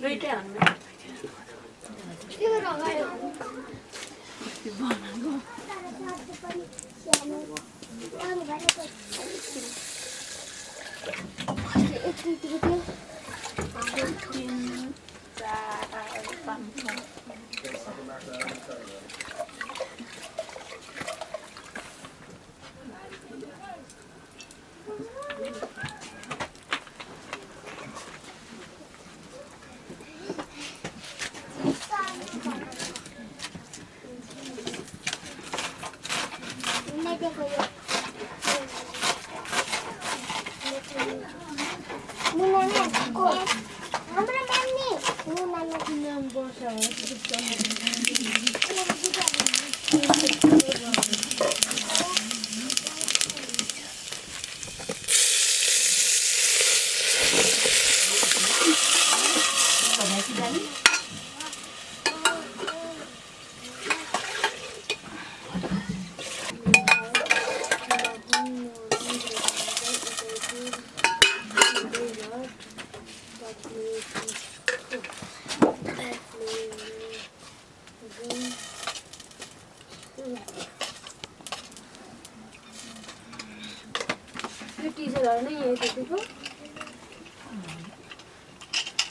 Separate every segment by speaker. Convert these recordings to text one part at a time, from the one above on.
Speaker 1: दुईटै हान्नु
Speaker 2: के लगायो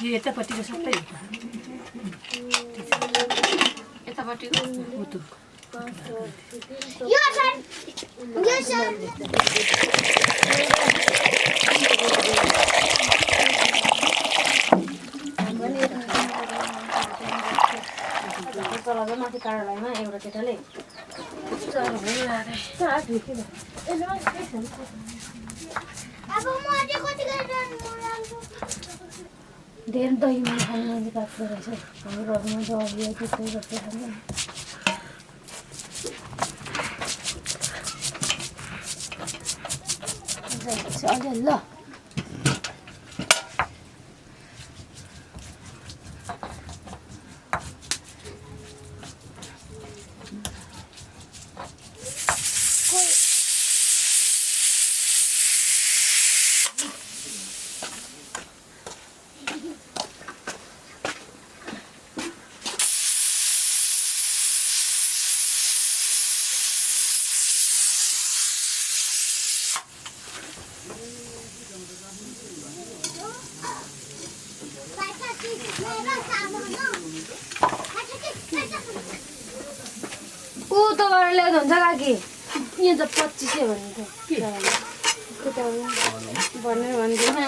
Speaker 1: यो यतापट्टिको सबै यतापट्टिको उतु माथि कार्यालयमा एउटा केटाले धेरै दही मैले खानु मैले काट्दो रहेछ हाम्रो घरमा दही त्यस्तै जस्तै खानु अलि ल ल्याउँदा हुन्छ काकी यहाँ त 2500 भनेको भनेर भन्दैन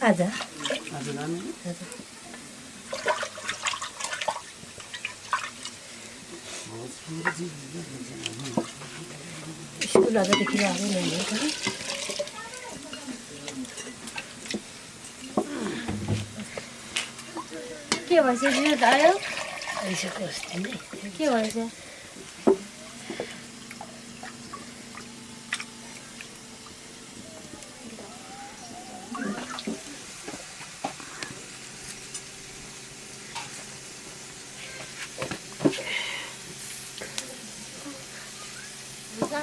Speaker 1: आजा स्कुल आजदेखि आएको नहीं के भएछ जिउत आयो आइसक्यो अस्ति नै के भएछ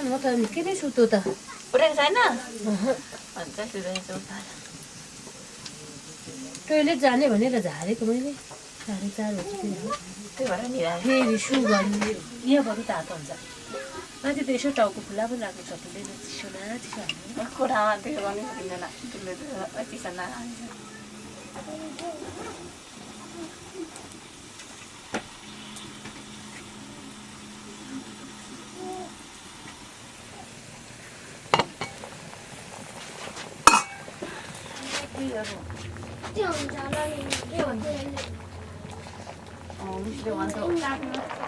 Speaker 1: म त किन सुतो त
Speaker 3: उठेको छैन भन्छ सुतेको
Speaker 1: टोइलेट जाने भनेर झारेको मैले 4:30 बजी
Speaker 3: त्यही भएर नि
Speaker 1: फेरि सु गर्ने यहाँभरि तातो हुन्छ माथि त यसो टाउको खुला पनि राख्नु सकिँदैन चिसो न चिसो हाल्नु
Speaker 3: कोठामा त्यो गर्नु सकिँदैन त्यसले चिसो नहाल्छ
Speaker 2: त्यो हुन्छ होला नि के भन्छ
Speaker 3: मिसले भन्छ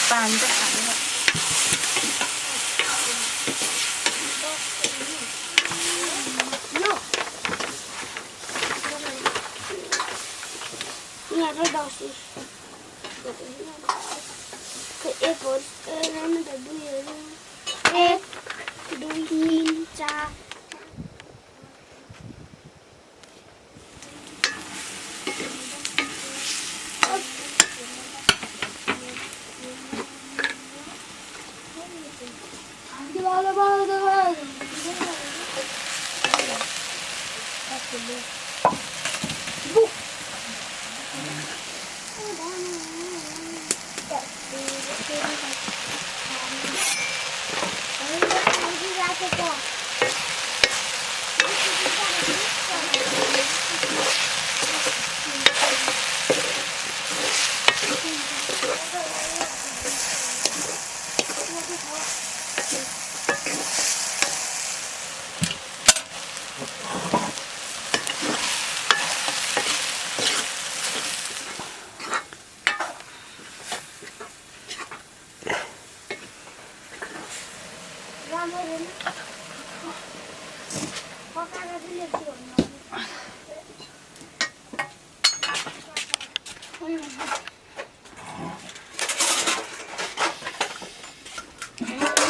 Speaker 3: पानी चाहिँ खानु
Speaker 2: यहाँ दस एक हो एक दुई तिन चार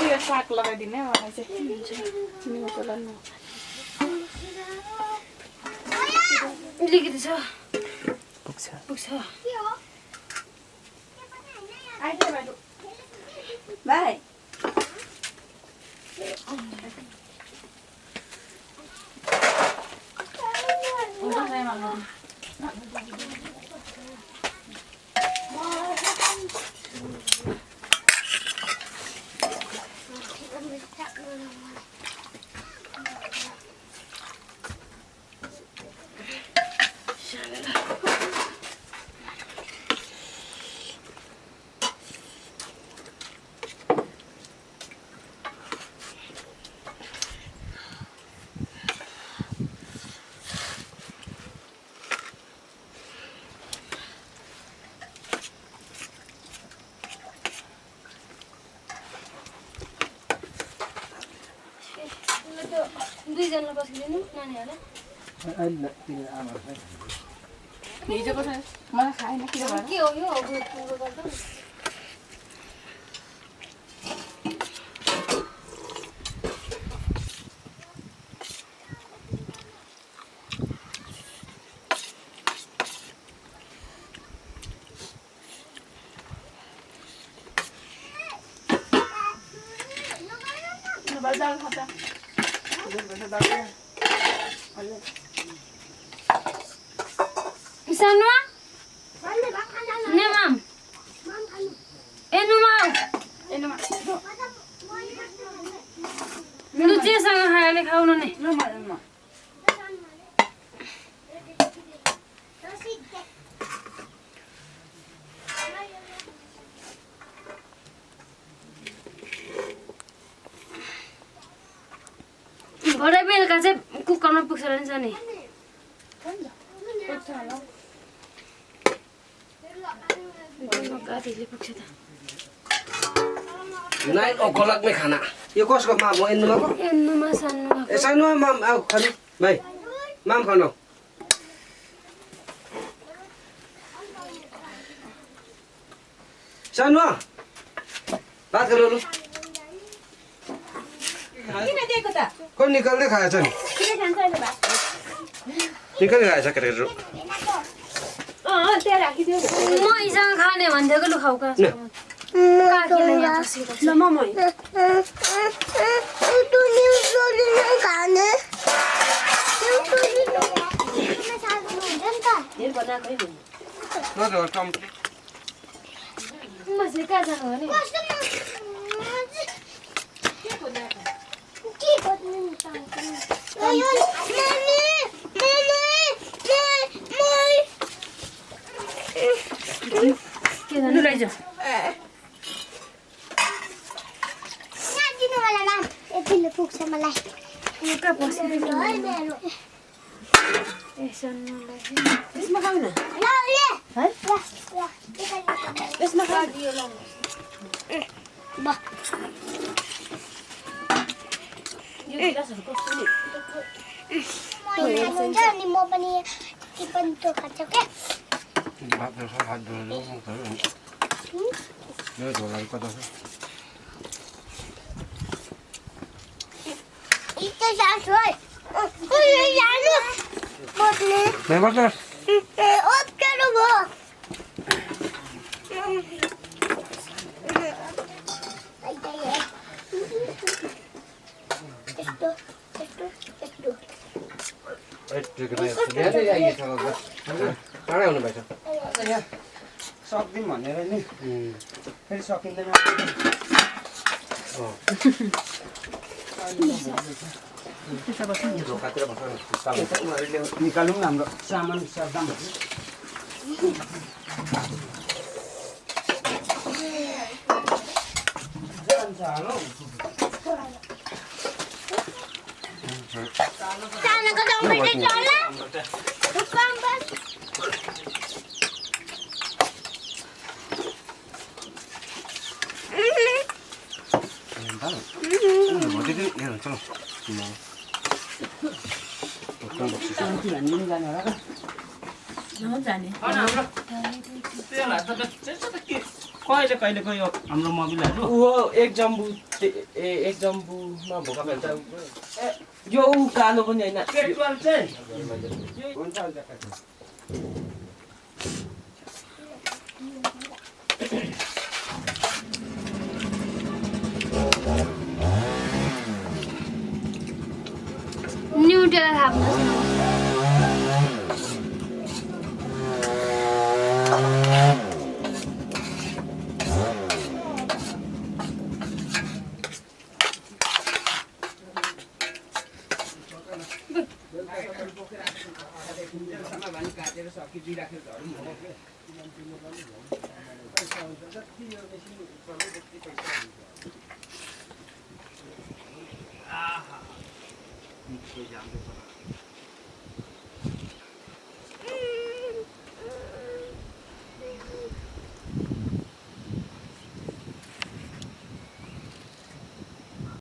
Speaker 3: यो साग लगाइदिने मलाई चाहिँ निमोला न
Speaker 1: अलिकति छ
Speaker 4: पुग्छ
Speaker 1: पुग्छ
Speaker 3: भाइ
Speaker 1: दुईजना बसिदिनु नानीहरूलाई
Speaker 4: अहिले आमा
Speaker 3: हिजोको छ मलाई खाएन किन भएर
Speaker 1: के हो यो गर्दा
Speaker 3: दाल खाता
Speaker 2: Sanwa? Ne mam. Enuma.
Speaker 3: एनुमा
Speaker 2: लु जेसँग खायो खाउनु नि
Speaker 3: ल म एनुमा
Speaker 2: भरे बेलुका चाहिँ कुकरमा पुग्छ रहेछ नि गाडीले पुग्छ त
Speaker 5: नाइ गलत में खाना ये कसको माम हो एन्नुमा को
Speaker 2: एन्नुमा सान्नुमा
Speaker 5: ए सानुमा माम आउ खानु भाइ माम खानु सानुमा बात गरौ लु
Speaker 1: किन दिएको त
Speaker 5: को निकाल्दै खाएछ नि
Speaker 1: किन खान्छ अहिले भात
Speaker 5: निकाल्दै खाएछ केटाकेटहरु
Speaker 1: त्यहाँ राखिदियो
Speaker 2: म इसँग खाने भन्थेको लु खाउ का
Speaker 1: ल मम धेर बनाएकै हो
Speaker 5: न त टम
Speaker 2: म चाहिँ कहाँ जानु भने के
Speaker 1: लु लैजाऊ
Speaker 2: पुग्छ मलाई कहाँ बसिरहेको ए सन्नुलाई
Speaker 1: यसमा खाऊ न है यसमा खा दियो ल यो गिलासहरु कस्तो नि
Speaker 2: म पनि के पनि तो खान्छ के
Speaker 5: भात दस हात धुनु यो झोलाले कता छ
Speaker 2: इते जान्छ है ओइ जानु बोतले
Speaker 5: नै बस
Speaker 2: ए ओप्केरो भो
Speaker 5: टाढा हुनु भएछ
Speaker 4: सक्दिम भनेर नि फेरि सकिँदैन
Speaker 5: ढोकातिर बस्छ
Speaker 4: निकालौँ न हाम्रो सामान सर्दाम
Speaker 2: सानाको जम्मै चला दुकान बस
Speaker 1: जाने
Speaker 4: कहिले कहिले गयो हाम्रो मोबिलहरू
Speaker 5: एक जम्बुमा भोका पेल्छ
Speaker 4: यो कालो पनि होइन
Speaker 5: पेट्रोल चाहिँ
Speaker 2: न्युटेला थाप्नुहोस् न